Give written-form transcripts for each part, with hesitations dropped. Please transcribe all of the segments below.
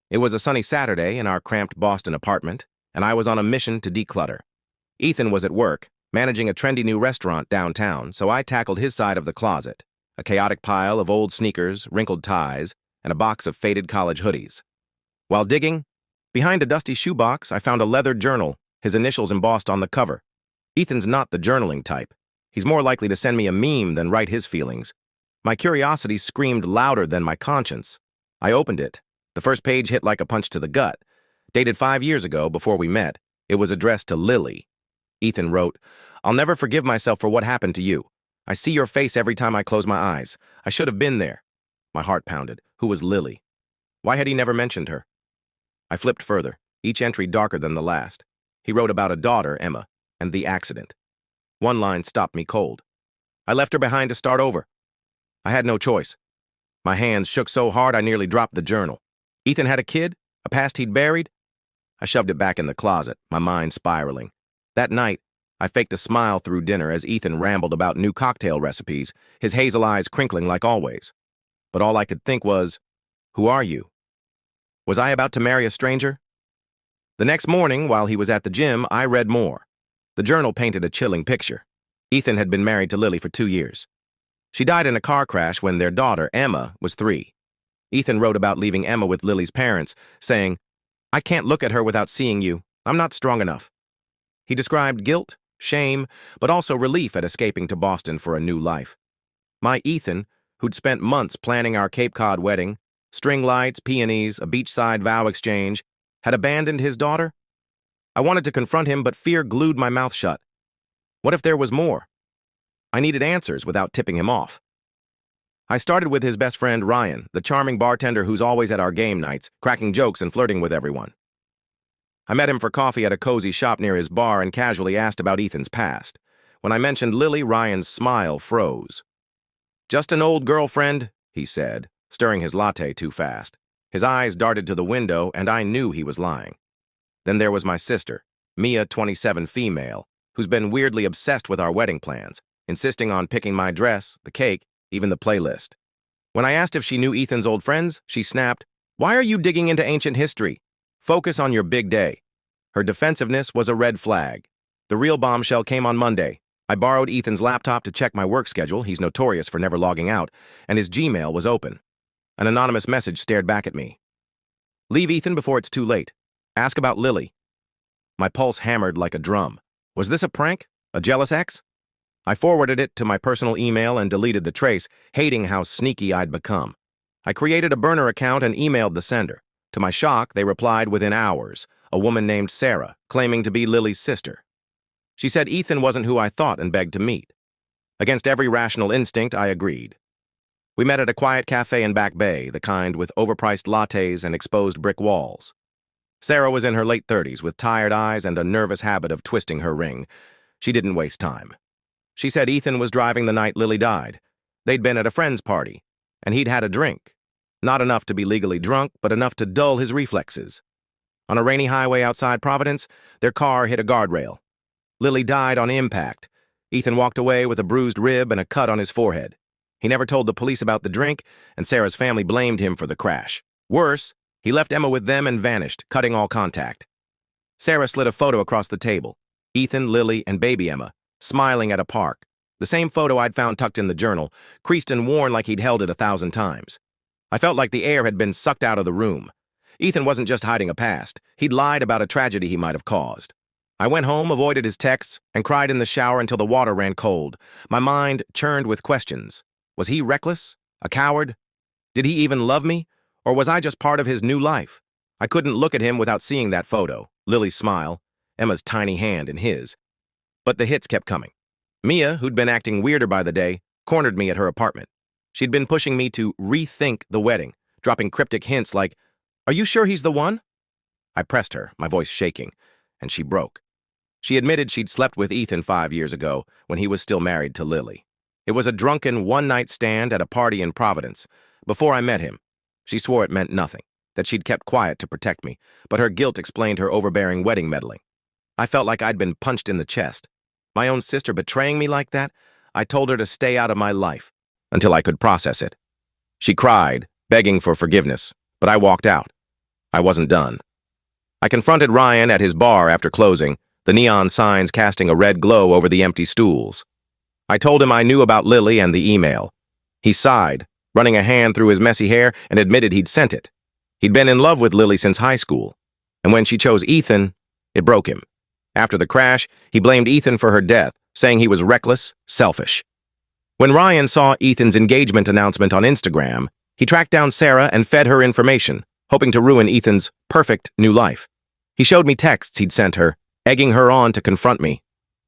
It was a sunny Saturday in our cramped Boston apartment, and I was on a mission to declutter. Ethan was at work, managing a trendy new restaurant downtown, so I tackled his side of the closet, a chaotic pile of old sneakers, wrinkled ties, and a box of faded college hoodies. While digging, behind a dusty shoebox, I found a leather journal, his initials embossed on the cover. Ethan's not the journaling type. He's more likely to send me a meme than write his feelings. My curiosity screamed louder than my conscience. I opened it. The first page hit like a punch to the gut. Dated 5 years ago, before we met, it was addressed to Lily. Ethan wrote, "I'll never forgive myself for what happened to you. I see your face every time I close my eyes. I should have been there." My heart pounded. Who was Lily? Why had he never mentioned her? I flipped further, each entry darker than the last. He wrote about a daughter, Emma, and the accident. One line stopped me cold. I left her behind to start over. I had no choice. My hands shook so hard I nearly dropped the journal. Ethan had a kid? A past he'd buried? I shoved it back in the closet, my mind spiraling. That night, I faked a smile through dinner as Ethan rambled about new cocktail recipes, his hazel eyes crinkling like always. But all I could think was, who are you? Was I about to marry a stranger? The next morning, while he was at the gym, I read more. The journal painted a chilling picture. Ethan had been married to Lily for 2 years. She died in a car crash when their daughter, Emma, was 3. Ethan wrote about leaving Emma with Lily's parents, saying, "I can't look at her without seeing you. I'm not strong enough." He described guilt, shame, but also relief at escaping to Boston for a new life. My Ethan, who'd spent months planning our Cape Cod wedding, string lights, peonies, a beachside vow exchange, had abandoned his daughter? I wanted to confront him, but fear glued my mouth shut. What if there was more? I needed answers without tipping him off. I started with his best friend, Ryan, the charming bartender who's always at our game nights, cracking jokes and flirting with everyone. I met him for coffee at a cozy shop near his bar and casually asked about Ethan's past. When I mentioned Lily, Ryan's smile froze. "Just an old girlfriend," he said, stirring his latte too fast. His eyes darted to the window, and I knew he was lying. Then there was my sister, Mia, 27, female, who's been weirdly obsessed with our wedding plans, insisting on picking my dress, the cake, even the playlist. When I asked if she knew Ethan's old friends, she snapped, "Why are you digging into ancient history? Focus on your big day." Her defensiveness was a red flag. The real bombshell came on Monday. I borrowed Ethan's laptop to check my work schedule, he's notorious for never logging out, and his Gmail was open. An anonymous message stared back at me. "Leave Ethan before it's too late. Ask about Lily." My pulse hammered like a drum. Was this a prank? A jealous ex? I forwarded it to my personal email and deleted the trace, hating how sneaky I'd become. I created a burner account and emailed the sender. To my shock, they replied within hours, a woman named Sarah, claiming to be Lily's sister. She said Ethan wasn't who I thought and begged to meet. Against every rational instinct, I agreed. We met at a quiet cafe in Back Bay, the kind with overpriced lattes and exposed brick walls. Sarah was in her late 30s with tired eyes and a nervous habit of twisting her ring. She didn't waste time. She said Ethan was driving the night Lily died. They'd been at a friend's party, and he'd had a drink. Not enough to be legally drunk, but enough to dull his reflexes. On a rainy highway outside Providence, their car hit a guardrail. Lily died on impact. Ethan walked away with a bruised rib and a cut on his forehead. He never told the police about the drink, and Sarah's family blamed him for the crash. Worse, he left Emma with them and vanished, cutting all contact. Sarah slid a photo across the table. Ethan, Lily, and baby Emma, smiling at a park. The same photo I'd found tucked in the journal, creased and worn like he'd held it 1,000 times. I felt like the air had been sucked out of the room. Ethan wasn't just hiding a past. He'd lied about a tragedy he might have caused. I went home, avoided his texts, and cried in the shower until the water ran cold. My mind churned with questions. Was he reckless? A coward? Did he even love me? Or was I just part of his new life? I couldn't look at him without seeing that photo, Lily's smile, Emma's tiny hand in his. But the hits kept coming. Mia, who'd been acting weirder by the day, cornered me at her apartment. She'd been pushing me to rethink the wedding, dropping cryptic hints like, "Are you sure he's the one?" I pressed her, my voice shaking, and she broke. She admitted she'd slept with Ethan 5 years ago when he was still married to Lily. It was a drunken one-night stand at a party in Providence. Before I met him, she swore it meant nothing, that she'd kept quiet to protect me, but her guilt explained her overbearing wedding meddling. I felt like I'd been punched in the chest. My own sister betraying me like that? I told her to stay out of my life, until I could process it. She cried, begging for forgiveness, but I walked out. I wasn't done. I confronted Ryan at his bar after closing, the neon signs casting a red glow over the empty stools. I told him I knew about Lily and the email. He sighed, running a hand through his messy hair, and admitted he'd sent it. He'd been in love with Lily since high school, and when she chose Ethan, it broke him. After the crash, he blamed Ethan for her death, saying he was reckless, selfish. When Ryan saw Ethan's engagement announcement on Instagram, he tracked down Sarah and fed her information, hoping to ruin Ethan's perfect new life. He showed me texts he'd sent her, egging her on to confront me.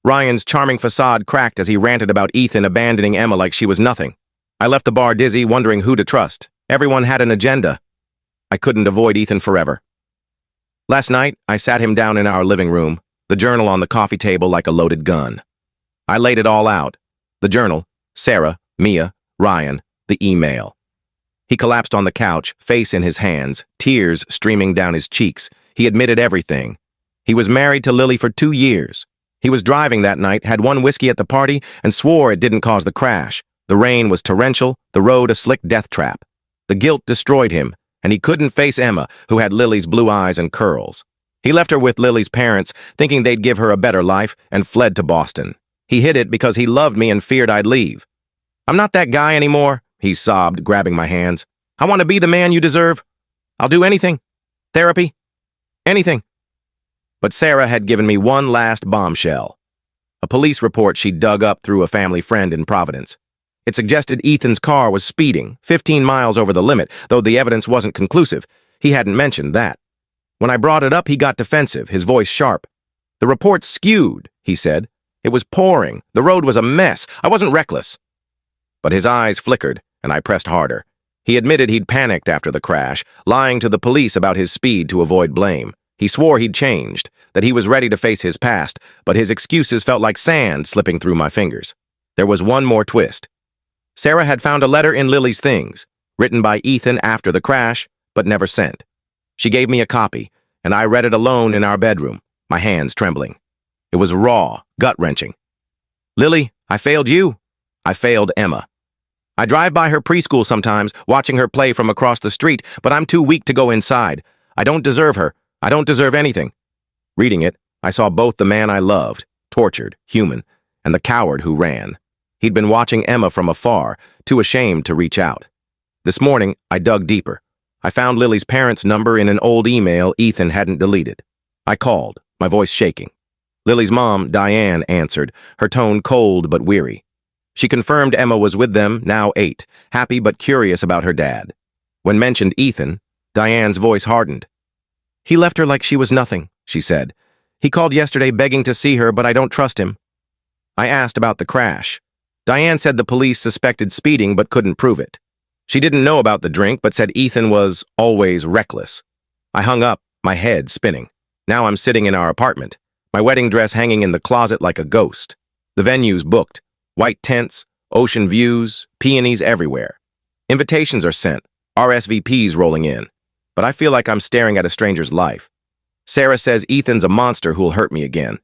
Ryan's charming facade cracked as he ranted about Ethan abandoning Emma like she was nothing. I left the bar dizzy, wondering who to trust. Everyone had an agenda. I couldn't avoid Ethan forever. Last night, I sat him down in our living room, the journal on the coffee table like a loaded gun. I laid it all out. The journal, Sarah, Mia, Ryan, the email. He collapsed on the couch, face in his hands, tears streaming down his cheeks. He admitted everything. He was married to Lily for 2 years. He was driving that night, had one whiskey at the party, and swore it didn't cause the crash. The rain was torrential, the road a slick death trap. The guilt destroyed him, and he couldn't face Emma, who had Lily's blue eyes and curls. He left her with Lily's parents, thinking they'd give her a better life, and fled to Boston. He hid it because he loved me and feared I'd leave. "I'm not that guy anymore," he sobbed, grabbing my hands. "I want to be the man you deserve. I'll do anything. Therapy. Anything." But Sarah had given me one last bombshell. A police report she dug up through a family friend in Providence. It suggested Ethan's car was speeding, 15 miles over the limit, though the evidence wasn't conclusive. He hadn't mentioned that. When I brought it up, he got defensive, his voice sharp. "The report skewed," he said. "It was pouring. The road was a mess. I wasn't reckless." But his eyes flickered, and I pressed harder. He admitted he'd panicked after the crash, lying to the police about his speed to avoid blame. He swore he'd changed, that he was ready to face his past, but his excuses felt like sand slipping through my fingers. There was one more twist. Sarah had found a letter in Lily's things, written by Ethan after the crash, but never sent. She gave me a copy, and I read it alone in our bedroom, my hands trembling. It was raw, gut-wrenching. "Lily, I failed you. I failed Emma. I drive by her preschool sometimes, watching her play from across the street, but I'm too weak to go inside. I don't deserve her. I don't deserve anything." Reading it, I saw both the man I loved, tortured, human, and the coward who ran. He'd been watching Emma from afar, too ashamed to reach out. This morning, I dug deeper. I found Lily's parents' number in an old email Ethan hadn't deleted. I called, my voice shaking. Lily's mom, Diane, answered, her tone cold but weary. She confirmed Emma was with them, now 8, happy but curious about her dad. When mentioned Ethan, Diane's voice hardened. "He left her like she was nothing," she said. "He called yesterday begging to see her, but I don't trust him." I asked about the crash. Diane said the police suspected speeding but couldn't prove it. She didn't know about the drink but said Ethan was always reckless. I hung up, my head spinning. Now I'm sitting in our apartment, my wedding dress hanging in the closet like a ghost. The venue's booked. White tents, ocean views, peonies everywhere. Invitations are sent, RSVPs rolling in. But I feel like I'm staring at a stranger's life. Sarah says Ethan's a monster who'll hurt me again.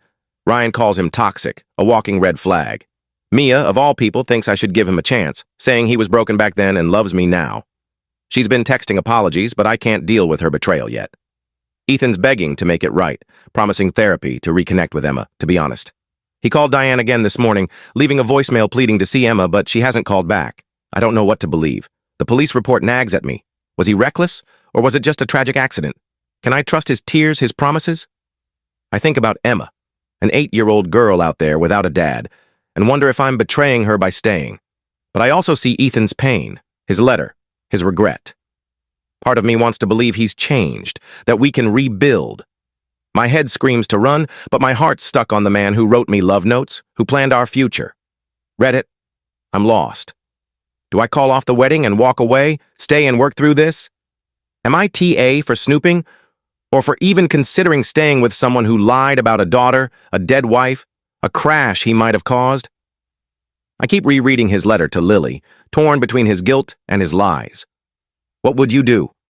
Ryan calls him toxic, a walking red flag. Mia, of all people, thinks I should give him a chance, saying he was broken back then and loves me now. She's been texting apologies, but I can't deal with her betrayal yet. Ethan's begging to make it right, promising therapy to reconnect with Emma, to be honest. He called Diane again this morning, leaving a voicemail pleading to see Emma, but she hasn't called back. I don't know what to believe. The police report nags at me. Was he reckless, or was it just a tragic accident? Can I trust his tears, his promises? I think about Emma, an 8-year-old girl out there without a dad, and wonder if I'm betraying her by staying. But I also see Ethan's pain, his letter, his regret. Part of me wants to believe he's changed, that we can rebuild. My head screams to run, but my heart's stuck on the man who wrote me love notes, who planned our future. Read it. I'm lost. Do I call off the wedding and walk away, stay and work through this? Am I TA for snooping, or for even considering staying with someone who lied about a daughter, a dead wife, a crash he might have caused? I keep rereading his letter to Lily, torn between his guilt and his lies. What would you do?